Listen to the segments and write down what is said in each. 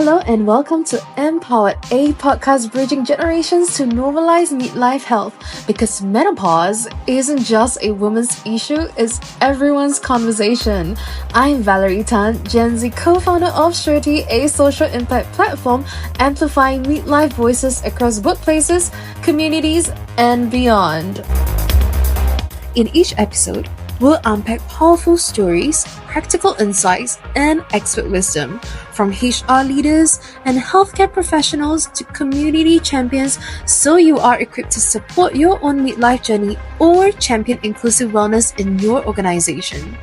Hello and welcome to Empowered, a podcast bridging generations to normalize midlife health. Because menopause isn't just a woman's issue, it's everyone's conversation. I'm Valerie Tan, Gen Z co-founder of Surety, a social impact platform amplifying midlife voices across workplaces, communities, and beyond. In each episode, we'll unpack powerful stories, practical insights, and expert wisdom from HR leaders and healthcare professionals to community champions, so you are equipped to support your own midlife journey or champion inclusive wellness in your organization.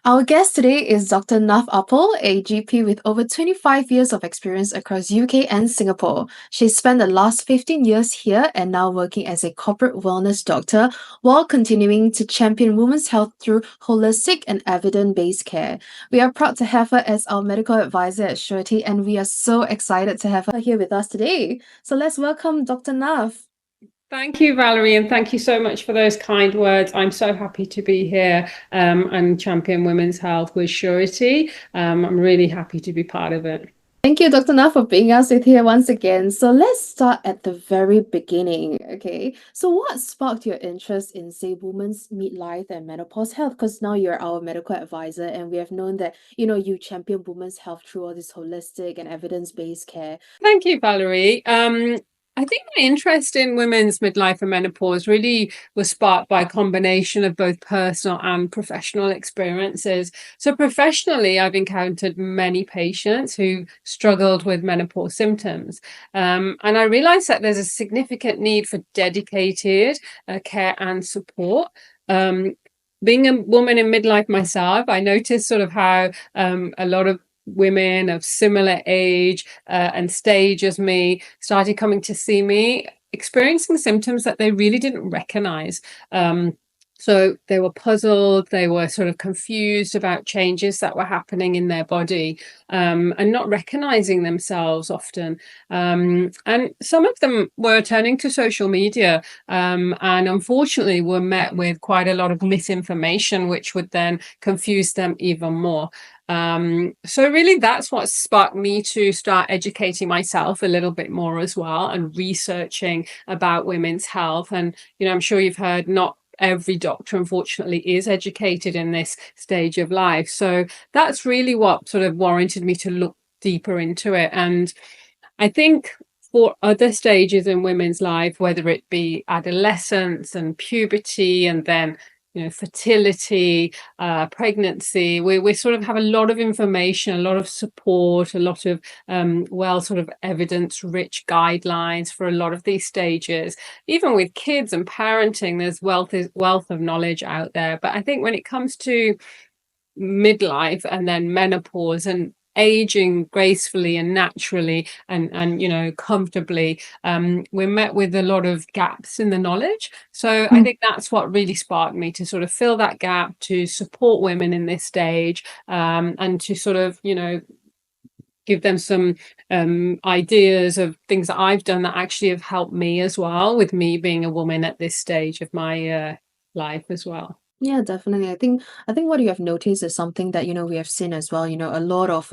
Our guest today is Dr. Nav Uppal, a GP with over 25 years of experience across UK and Singapore. She spent the last 15 years here and now working as a corporate wellness doctor while continuing to champion women's health through holistic and evidence-based care. We are proud to have her as our medical advisor at Surety, and we are so excited to have her here with us today. So let's welcome Dr. Nav. Thank you, Valerie, and thank you so much for those kind words. I'm so happy to be here and champion women's health with Surety. I'm really happy to be part of it. Thank you, Dr. Na, for being us with here once again. So let's start at the very beginning, okay? So what sparked your interest in, say, women's midlife and menopause health? Because now you're our medical advisor, and we have known that, you champion women's health through all this holistic and evidence-based care. Thank you, Valerie. I think my interest in women's midlife and menopause really was sparked by a combination of both personal and professional experiences. So professionally, I've encountered many patients who struggled with menopause symptoms. And I realized that there's a significant need for dedicated care and support. Being a woman in midlife myself, I noticed sort of how a lot of women of similar age and stage as me started coming to see me experiencing symptoms that they really didn't recognize. So they were puzzled, they were sort of confused about changes that were happening in their body and not recognizing themselves often. And some of them were turning to social media and unfortunately were met with quite a lot of misinformation, which would then confuse them even more. So really that's what sparked me to start educating myself a little bit more as well and researching about women's health. And, I'm sure you've heard not every doctor, unfortunately, is educated in this stage of life. So that's really what sort of warranted me to look deeper into it. And I think for other stages in women's life, whether it be adolescence and puberty and then fertility, pregnancy, we sort of have a lot of information, a lot of support, a lot of sort of evidence-rich guidelines for a lot of these stages. Even with kids and parenting, there's wealth of knowledge out there. But I think when it comes to midlife and then menopause and aging gracefully and naturally and comfortably, we're met with a lot of gaps in the knowledge. So I think that's what really sparked me to sort of fill that gap, to support women in this stage, and to sort of give them some ideas of things that I've done that actually have helped me as well, with me being a woman at this stage of my life as well. Yeah, definitely. I think what you have noticed is something that we have seen as well. A lot of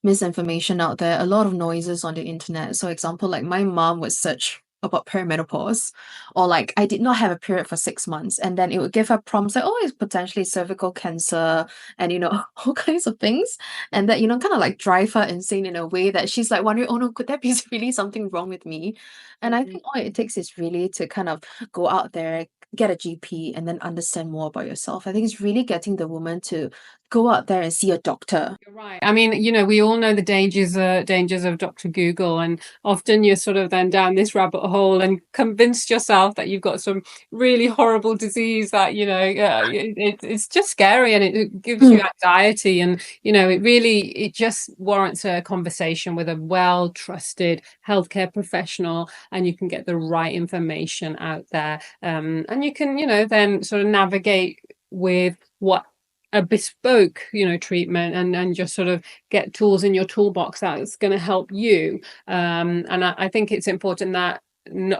misinformation out there, a lot of noises on the internet. So, example, like my mom would search about perimenopause, or like I did not have a period for 6 months, and then it would give her prompts like, oh, it's potentially cervical cancer, and all kinds of things, and that kind of like drive her insane in a way that she's like wondering, oh no, could there be really something wrong with me? And I think all it takes is really to kind of go out there, get a GP, and then understand more about yourself. I think it's really getting the woman to go out there and see a doctor. You're right. I mean, we all know the dangers of Dr. Google, and often you're sort of then down this rabbit hole and convinced yourself that you've got some really horrible disease that it's just scary, and it gives you anxiety, and it just warrants a conversation with a well-trusted healthcare professional, and you can get the right information out there, and you can then sort of navigate with what a bespoke treatment, and just sort of get tools in your toolbox that's going to help you, and I think it's important that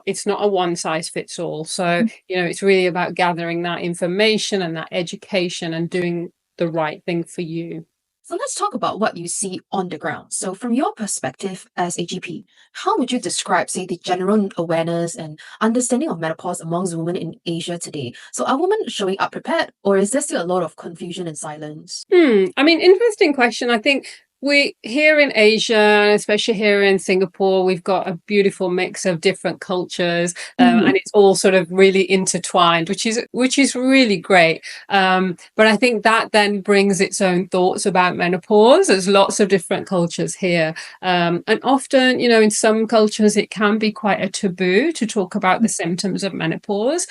it's not a one size fits all. So it's really about gathering that information and that education and doing the right thing for you. So let's talk about what you see on the ground. So from your perspective as a GP, how would you describe, say, the general awareness and understanding of menopause amongst women in Asia today? So are women showing up prepared, or is there still a lot of confusion and silence? I mean, interesting question. I think we here in Asia, especially here in Singapore, we've got a beautiful mix of different cultures, and it's all sort of really intertwined, which is really great. But I think that then brings its own thoughts about menopause. There's lots of different cultures here, and often, in some cultures, it can be quite a taboo to talk about the symptoms of menopause,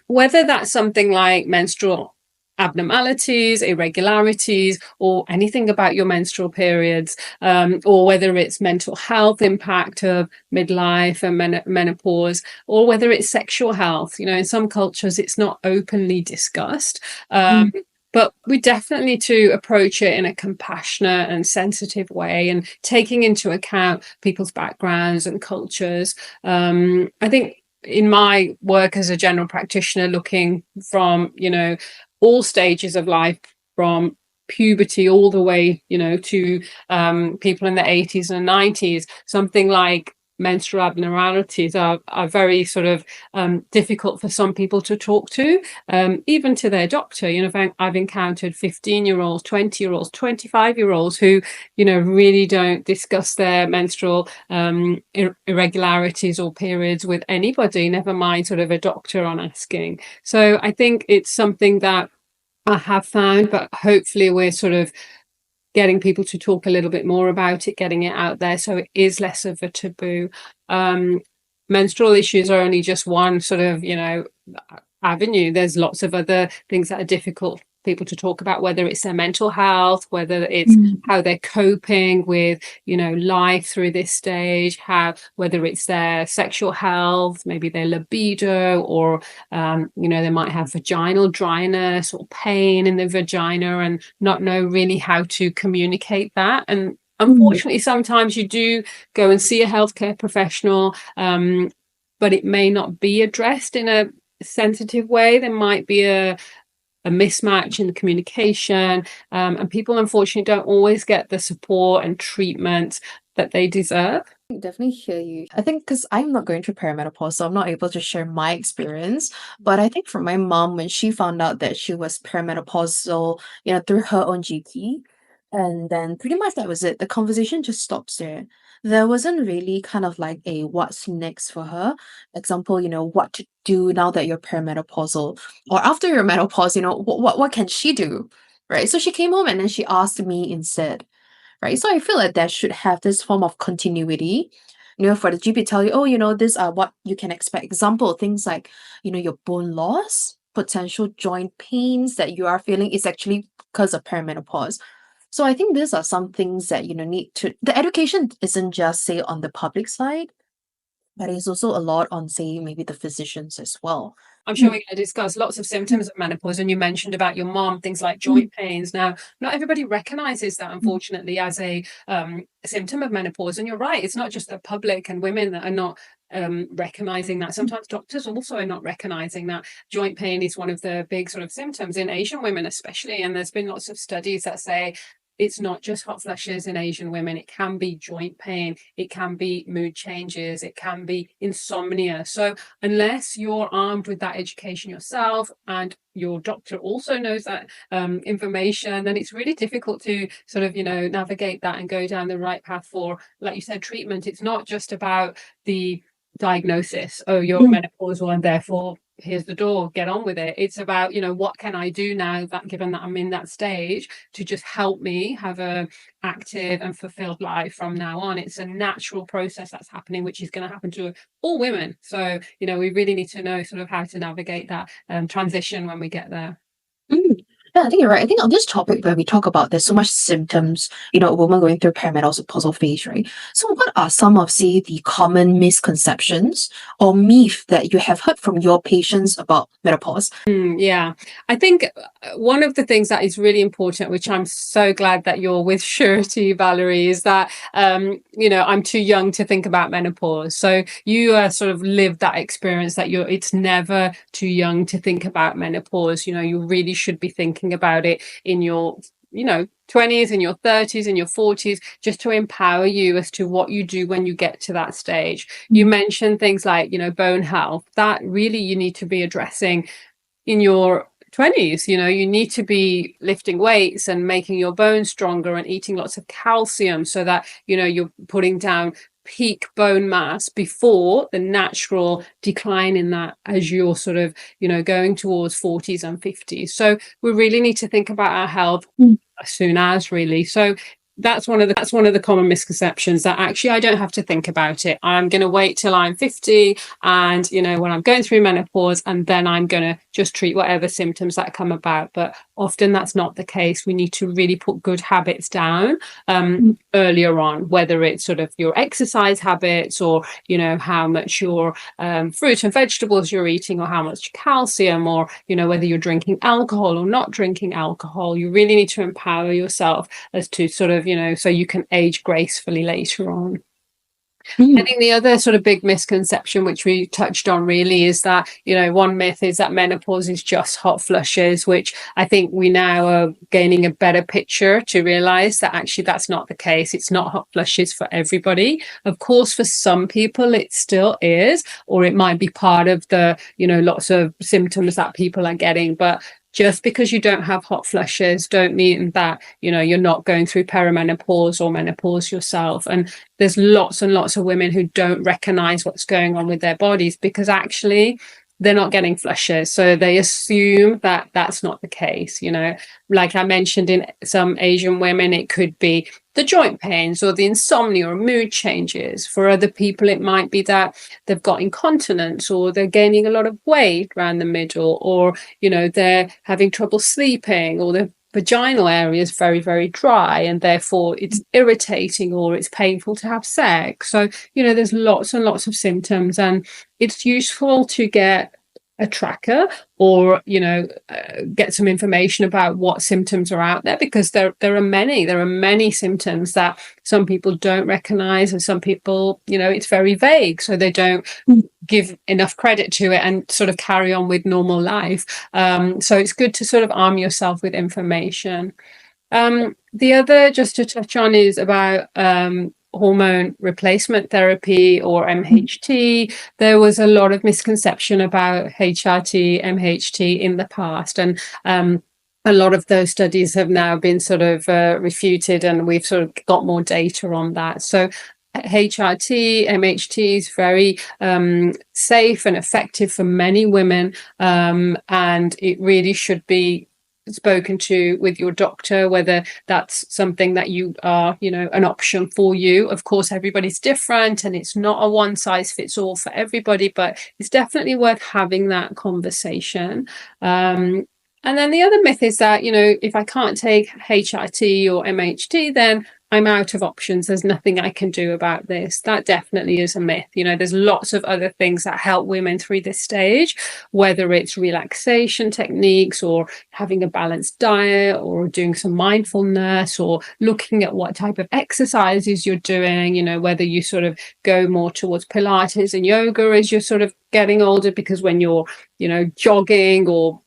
whether that's something like menstrual abnormalities, irregularities, or anything about your menstrual periods, or whether it's mental health impact of midlife and menopause, or whether it's sexual health. In some cultures, it's not openly discussed. But we definitely need to approach it in a compassionate and sensitive way and taking into account people's backgrounds and cultures. I think in my work as a general practitioner, looking from, all stages of life, from puberty all the way, to people in the 80s and 90s, something like menstrual abnormalities are very sort of difficult for some people to talk to, even to their doctor. I've encountered 15-year-olds, 20-year-olds, 25-year-olds who, really don't discuss their menstrual irregularities or periods with anybody, never mind sort of a doctor on asking. So I think it's something that I have found, but hopefully we're sort of getting people to talk a little bit more about it, getting it out there so it is less of a taboo. Menstrual issues are only just one sort of, avenue. There's lots of other things that are difficult for people to talk about, whether it's their mental health, whether it's how they're coping with, life through this stage, whether it's their sexual health, maybe their libido, or, they might have vaginal dryness or pain in the vagina and not know really how to communicate that. And unfortunately, sometimes you do go and see a healthcare professional, but it may not be addressed in a sensitive way. There might be a mismatch in the communication, and people unfortunately don't always get the support and treatment that they deserve. I definitely hear you. I think because I'm not going through perimenopause, so I'm not able to share my experience. But I think for my mom, when she found out that she was perimenopausal, through her own GP, and then pretty much that was it. The conversation just stops there. There wasn't really kind of like a what's next for her. Example, what to do now that you're perimenopausal, or after your menopause, what can she do? Right. So she came home and then she asked me instead. Right. So I feel like that should have this form of continuity. For the GP tell you, oh, these are what you can expect. Example, things like, your bone loss, potential joint pains that you are feeling is actually because of perimenopause. So I think these are some things that, the education isn't just, say, on the public side, but it's also a lot on, say, maybe the physicians as well. I'm sure we're going to discuss lots of symptoms of menopause, and you mentioned about your mom, things like joint pains. Now, not everybody recognizes that, unfortunately, as a symptom of menopause. And you're right, it's not just the public and women that are not recognizing that. Sometimes doctors also are not recognizing that joint pain is one of the big sort of symptoms in Asian women, especially. And there's been lots of studies that say it's not just hot flushes in Asian women. It can be joint pain. It can be mood changes. It can be insomnia. So unless you're armed with that education yourself and your doctor also knows that information, then it's really difficult to sort of, navigate that and go down the right path for, like you said, treatment. It's not just about the diagnosis. Oh, you're menopausal and therefore here's the door, get on with it. It's about, what can I do now that given that I'm in that stage to just help me have a active and fulfilled life from now on. It's a natural process that's happening, which is going to happen to all women. So, we really need to know sort of how to navigate that transition when we get there. Yeah, I think you're right. I think on this topic where we talk about there's so much symptoms, a woman going through perimenopausal phase, right? So what are some of, say, the common misconceptions or myth that you have heard from your patients about menopause? Yeah, I think one of the things that is really important, which I'm so glad that you're with surety, Valerie, is that, I'm too young to think about menopause. So you sort of lived that experience that it's never too young to think about menopause. You really should be thinking thinking about it in your 20s, in your 30s, in your 40s, just to empower you as to what you do when you get to that stage. You mentioned things like, bone health, that really you need to be addressing in your 20s. You need to be lifting weights and making your bones stronger and eating lots of calcium so that, you're putting down peak bone mass before the natural decline in that as you're sort of, going towards 40s and 50s. So we really need to think about our health as soon as, really. So that's one of the common misconceptions, that actually I don't have to think about it. I'm going to wait till I'm 50 and, when I'm going through menopause, and then I'm going to just treat whatever symptoms that come about. But often that's not the case. We need to really put good habits down earlier on, whether it's sort of your exercise habits or, how much your fruit and vegetables you're eating, or how much calcium, or, whether you're drinking alcohol or not drinking alcohol. You really need to empower yourself as to sort of, so you can age gracefully later on. I think the other sort of big misconception, which we touched on really, is that, one myth is that menopause is just hot flushes, which I think we now are gaining a better picture to realize that actually that's not the case. It's not hot flushes for everybody. Of course, for some people it still is, or it might be part of the, lots of symptoms that people are getting. But just because you don't have hot flushes don't mean that, you're not going through perimenopause or menopause yourself. And there's lots and lots of women who don't recognize what's going on with their bodies because actually they're not getting flushes. So they assume that that's not the case. Like I mentioned, in some Asian women, it could be the joint pains or the insomnia or mood changes. For other people, it might be that they've got incontinence, or they're gaining a lot of weight around the middle, or, they're having trouble sleeping, or the vaginal area is very, very dry and therefore it's irritating, or it's painful to have sex. So, there's lots and lots of symptoms, and it's useful to get a tracker or, get some information about what symptoms are out there, because there are many symptoms that some people don't recognize, and some people, it's very vague, so they don't give enough credit to it and sort of carry on with normal life. So it's good to sort of arm yourself with information. The other, just to touch on, is about hormone replacement therapy, or MHT. There was a lot of misconception about HRT, MHT in the past, and a lot of those studies have now been sort of refuted, and we've sort of got more data on that. So HRT, MHT is very safe and effective for many women, and it really should be spoken to with your doctor whether that's something that you are, an option for you. Of course, everybody's different, and it's not a one size fits all for everybody, but it's definitely worth having that conversation. And then the other myth is that, if I can't take HRT or MHT, then I'm out of options. There's nothing I can do about this. That definitely is a myth. There's lots of other things that help women through this stage, whether it's relaxation techniques, or having a balanced diet, or doing some mindfulness, or looking at what type of exercises you're doing, whether you sort of go more towards Pilates and yoga as you're sort of getting older, because when you're, jogging or,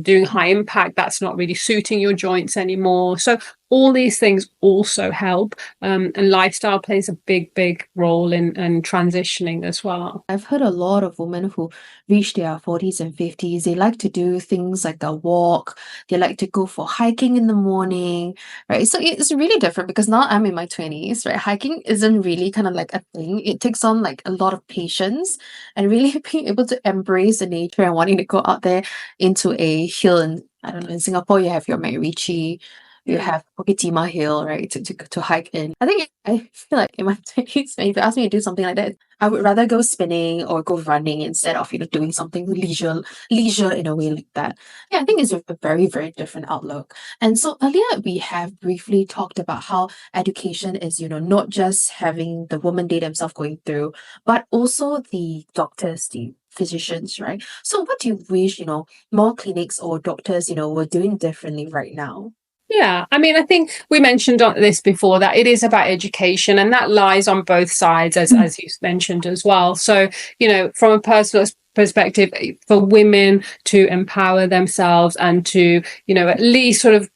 doing high impact, that's not really suiting your joints anymore. So all these things also help, and lifestyle plays a big role in transitioning as well. I've heard a lot of women who reach their 40s and 50s. They like to do things like a walk. They like to go for hiking in the morning, right? So it's really different, because now I'm in my 20s, right? Hiking isn't really kind of like a thing. It takes on like a lot of patience and really being able to embrace the nature and wanting to go out there into a hill. And I don't know, in Singapore, you have your MacRitchie, you have Bukit Timah Hill, right, to hike in. I feel like in my 20s, if you ask me to do something like that, I would rather go spinning or go running instead of, doing something leisure in a way like that. Yeah, I think it's a very, very different outlook. And so earlier we have briefly talked about how education is, not just having the woman they themselves going through, but also the doctors, the physicians, right? So what do you wish, more clinics or doctors, were doing differently right now? Yeah, I mean, I think we mentioned on this before, that it is about education, and that lies on both sides, as you mentioned as well. So, from a personal perspective for women to empower themselves and to, at least sort of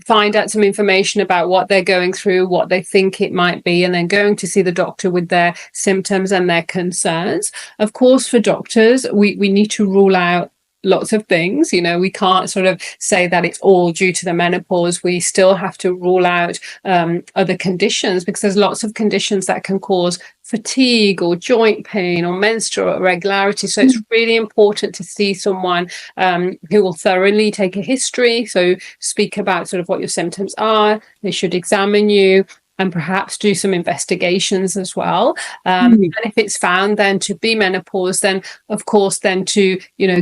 find out some information about what they're going through, what they think it might be, and then going to see the doctor with their symptoms and their concerns. Of course, for doctors, we need to rule out lots of things. We can't sort of say that it's all due to the menopause. We still have to rule out other conditions, because there's lots of conditions that can cause fatigue or joint pain or menstrual irregularity. So it's really important to see someone who will thoroughly take a history. So speak about sort of what your symptoms are. They should examine you and perhaps do some investigations as well. And if it's found then to be menopause, then of course then to,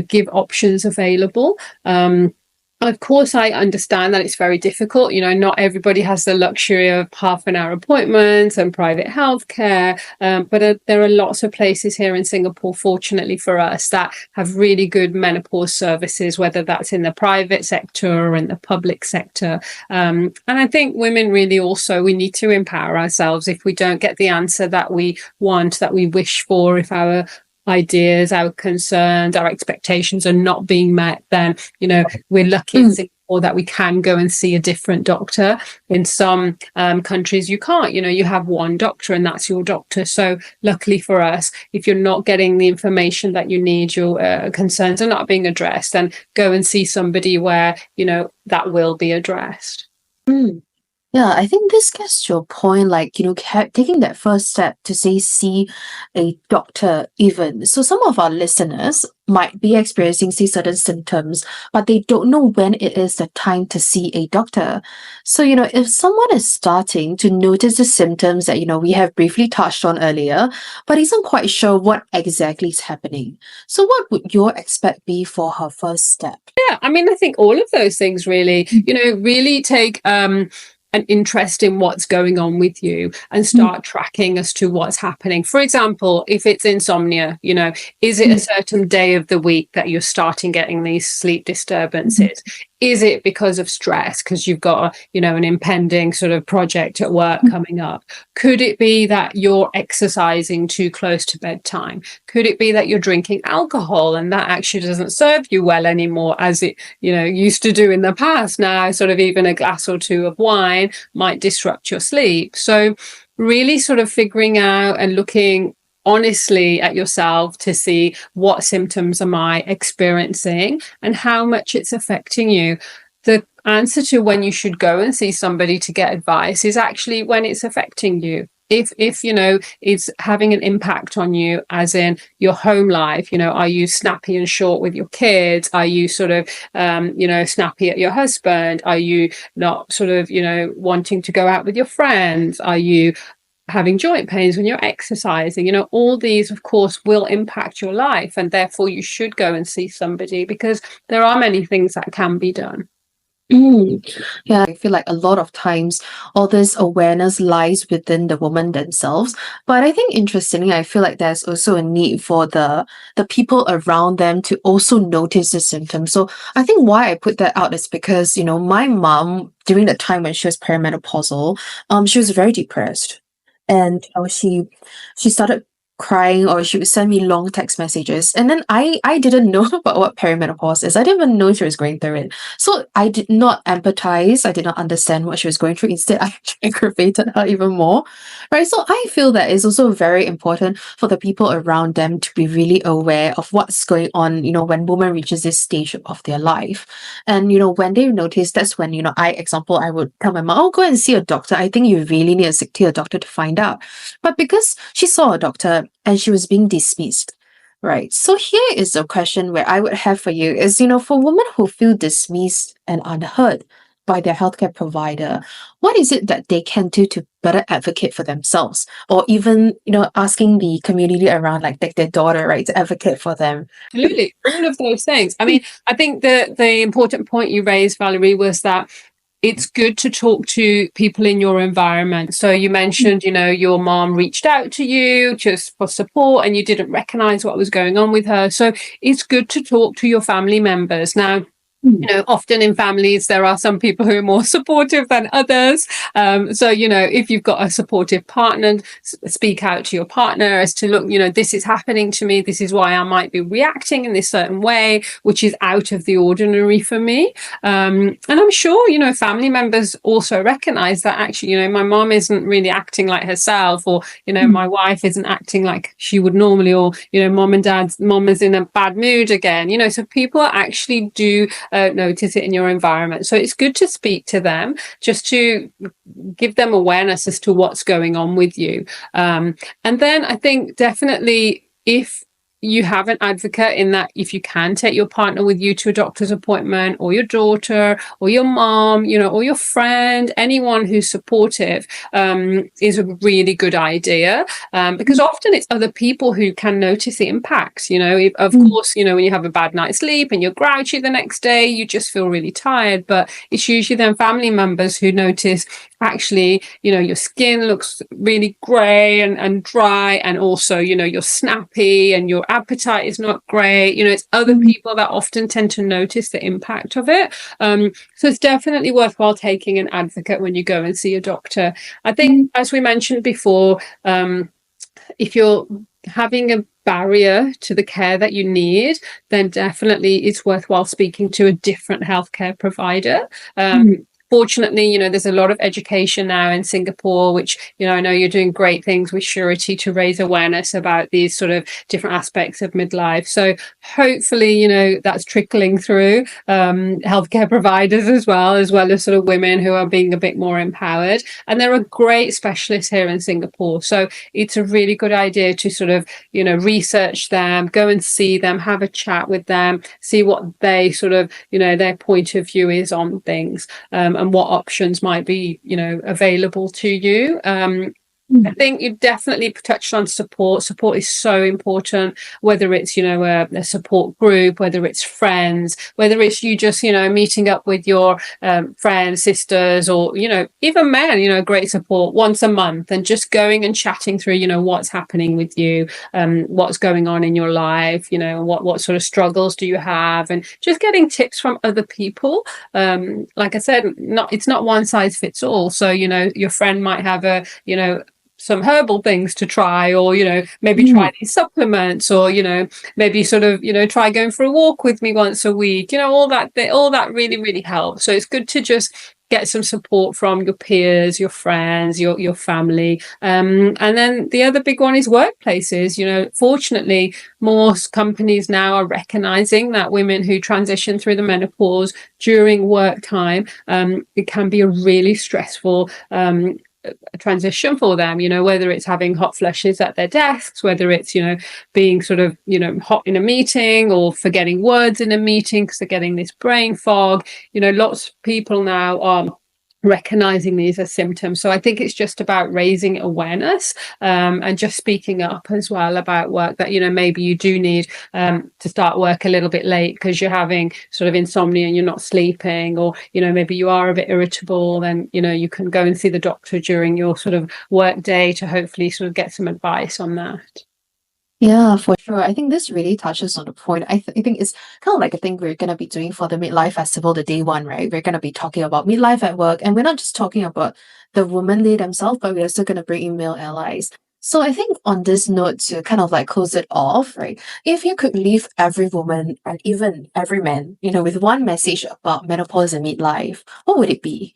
give options available. Of course, I understand that it's very difficult. Not everybody has the luxury of half-an-hour appointments and private healthcare. But there are lots of places here in Singapore, fortunately for us, that have really good menopause services, whether that's in the private sector or in the public sector. And I think women really also, we need to empower ourselves. If we don't get the answer that we want, that we wish for, if our ideas, our concerns, our expectations are not being met, then, we're lucky in Singapore that we can go and see a different doctor. In some countries, you can't. You have one doctor and that's your doctor. So luckily for us, if you're not getting the information that you need, your concerns are not being addressed, then go and see somebody where, that will be addressed. Yeah, I think this gets to a point, like, taking that first step to say, see a doctor even. So some of our listeners might be experiencing, say, certain symptoms, but they don't know when it is the time to see a doctor. So, if someone is starting to notice the symptoms that, we have briefly touched on earlier, but isn't quite sure what exactly is happening. So what would your expect be for her first step? Yeah, I mean, I think all of those things really, really take an interest in what's going on with you and start tracking as to what's happening. For example, if it's insomnia, is it a certain day of the week that you're starting getting these sleep disturbances? Is it because of stress, because you've got, an impending sort of project at work coming up? Could it be that you're exercising too close to bedtime? Could it be that you're drinking alcohol and that actually doesn't serve you well anymore as it, used to do in the past? Now, sort of even a glass or two of wine might disrupt your sleep. So really sort of figuring out and looking honestly at yourself to see what symptoms am I experiencing and how much it's affecting you. The answer to when you should go and see somebody to get advice is actually when it's affecting you. If it's having an impact on you, as in your home life, are you snappy and short with your kids? Are you sort of, snappy at your husband? Are you not sort of, wanting to go out with your friends? Are you having joint pains when you're exercising? All these, of course, will impact your life, and therefore you should go and see somebody, because there are many things that can be done. Yeah, I feel like a lot of times all this awareness lies within the woman themselves. But I think interestingly, I feel like there's also a need for the people around them to also notice the symptoms. So I think why I put that out is because, my mom, during the time when she was perimenopausal, she was very depressed. And she started crying, or she would send me long text messages. And then I didn't know about what perimenopause is. I didn't even know she was going through it. So I did not empathize. I did not understand what she was going through. Instead, I aggravated her even more. Right. So I feel that it's also very important for the people around them to be really aware of what's going on, when women reaches this stage of their life. And, when they notice, that's when, I would tell my mom, oh, go and see a doctor. I think you really need to see a doctor to find out. But because she saw a doctor and she was being dismissed, right? So here is a question where I would have for you is, for women who feel dismissed and unheard by their healthcare provider, what is it that they can do to better advocate for themselves? Or even, asking the community around, like their daughter, right, to advocate for them. Absolutely. All of those things. I mean, I think the important point you raised, Valerie, was that it's good to talk to people in your environment. So you mentioned, your mom reached out to you just for support and you didn't recognize what was going on with her. So it's good to talk to your family members. Now, Often in families, there are some people who are more supportive than others. So, if you've got a supportive partner, speak out to your partner as to, look, this is happening to me. This is why I might be reacting in this certain way, which is out of the ordinary for me. And I'm sure, family members also recognize that actually, my mom isn't really acting like herself, or, my wife isn't acting like she would normally, or, mom is in a bad mood again, so people actually do notice it in your environment. So it's good to speak to them, just to give them awareness as to what's going on with you. And then I think definitely, if you have an advocate, in that if you can take your partner with you to a doctor's appointment, or your daughter, or your mom, or your friend, anyone who's supportive, is a really good idea, because often it's other people who can notice the impacts. Of course, when you have a bad night's sleep and you're grouchy the next day, you just feel really tired, but it's usually then family members who notice, actually, your skin looks really grey and dry, and also, you're snappy and your appetite is not great. It's other people that often tend to notice the impact of it. So it's definitely worthwhile taking an advocate when you go and see a doctor. I think, as we mentioned before, if you're having a barrier to the care that you need, then definitely it's worthwhile speaking to a different healthcare provider. Fortunately, there's a lot of education now in Singapore, which, I know you're doing great things with Surety to raise awareness about these sort of different aspects of midlife. So hopefully, that's trickling through healthcare providers as well as sort of women who are being a bit more empowered. And there are great specialists here in Singapore. So it's a really good idea to sort of, research them, go and see them, have a chat with them, see what they sort of, their point of view is on things. And what options might be, available to you. I think you definitely touched on support. Support is so important, whether it's, a support group, whether it's friends, whether it's you just, meeting up with your friends, sisters, or, even men, great support once a month, and just going and chatting through, what's happening with you, what's going on in your life, what sort of struggles do you have, and just getting tips from other people. Like I said, it's not one size fits all. So, your friend might have some herbal things to try, or maybe try these supplements, or maybe sort of try going for a walk with me once a week. All that really, really helps. So it's good to just get some support from your peers, your friends, your family. And then the other big one is workplaces. Fortunately, most companies now are recognizing that women who transition through the menopause during work time, it can be a really stressful a transition for them, whether it's having hot flushes at their desks, whether it's, being sort of, hot in a meeting, or forgetting words in a meeting because they're getting this brain fog. Lots of people now are recognizing these as symptoms. So I think it's just about raising awareness, and just speaking up as well about work, that maybe you do need to start work a little bit late because you're having sort of insomnia and you're not sleeping, or maybe you are a bit irritable. Then you can go and see the doctor during your sort of work day to hopefully sort of get some advice on that. Yeah, for sure. I think this really touches on the point. I think it's kind of like a thing we're going to be doing for the Midlife Festival, the day one, right? We're going to be talking about midlife at work, and we're not just talking about the women they themselves, but we're also going to bring in male allies. So I think on this note, to kind of like close it off, right? If you could leave every woman and even every man, with one message about menopause and midlife, what would it be?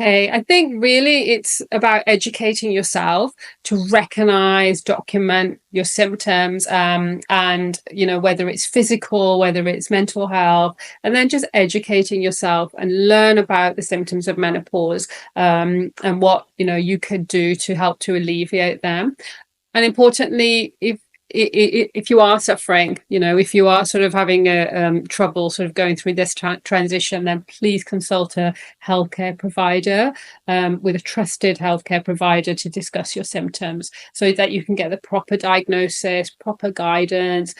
Okay, I think really it's about educating yourself to recognize, document your symptoms, and whether it's physical, whether it's mental health, and then just educating yourself and learn about the symptoms of menopause, and what you could do to help to alleviate them. And importantly, if you are suffering, if you are sort of having a trouble sort of going through this transition, then please consult a healthcare provider, with a trusted healthcare provider, to discuss your symptoms, so that you can get the proper diagnosis, proper guidance,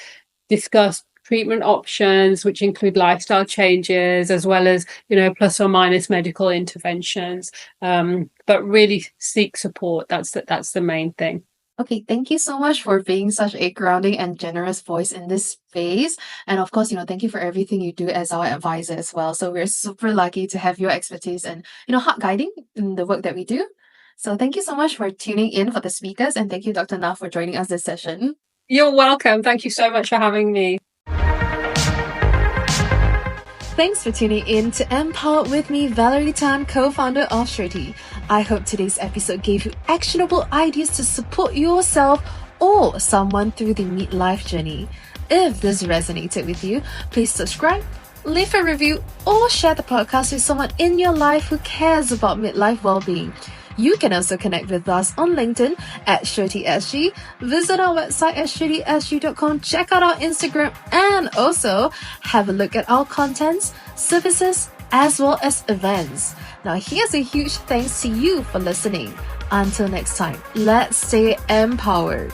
discuss treatment options, which include lifestyle changes, as well as plus or minus medical interventions. But really seek support. That's the main thing. Okay, thank you so much for being such a grounding and generous voice in this space. And of course, thank you for everything you do as our advisor as well. So we're super lucky to have your expertise and, heart guiding in the work that we do. So thank you so much for tuning in for the speakers. And thank you, Dr. Nav, for joining us this session. You're welcome. Thank you so much for having me. Thanks for tuning in to Empowered with me, Valerie Tan, co-founder of Shruti. I hope today's episode gave you actionable ideas to support yourself or someone through the midlife journey. If this resonated with you, please subscribe, leave a review, or share the podcast with someone in your life who cares about midlife well-being. You can also connect with us on LinkedIn at ShrutiSG, visit our website at shrutisg.com, check out our Instagram, and also have a look at our contents, services, as well as events. Now, here's a huge thanks to you for listening. Until next time, let's stay empowered.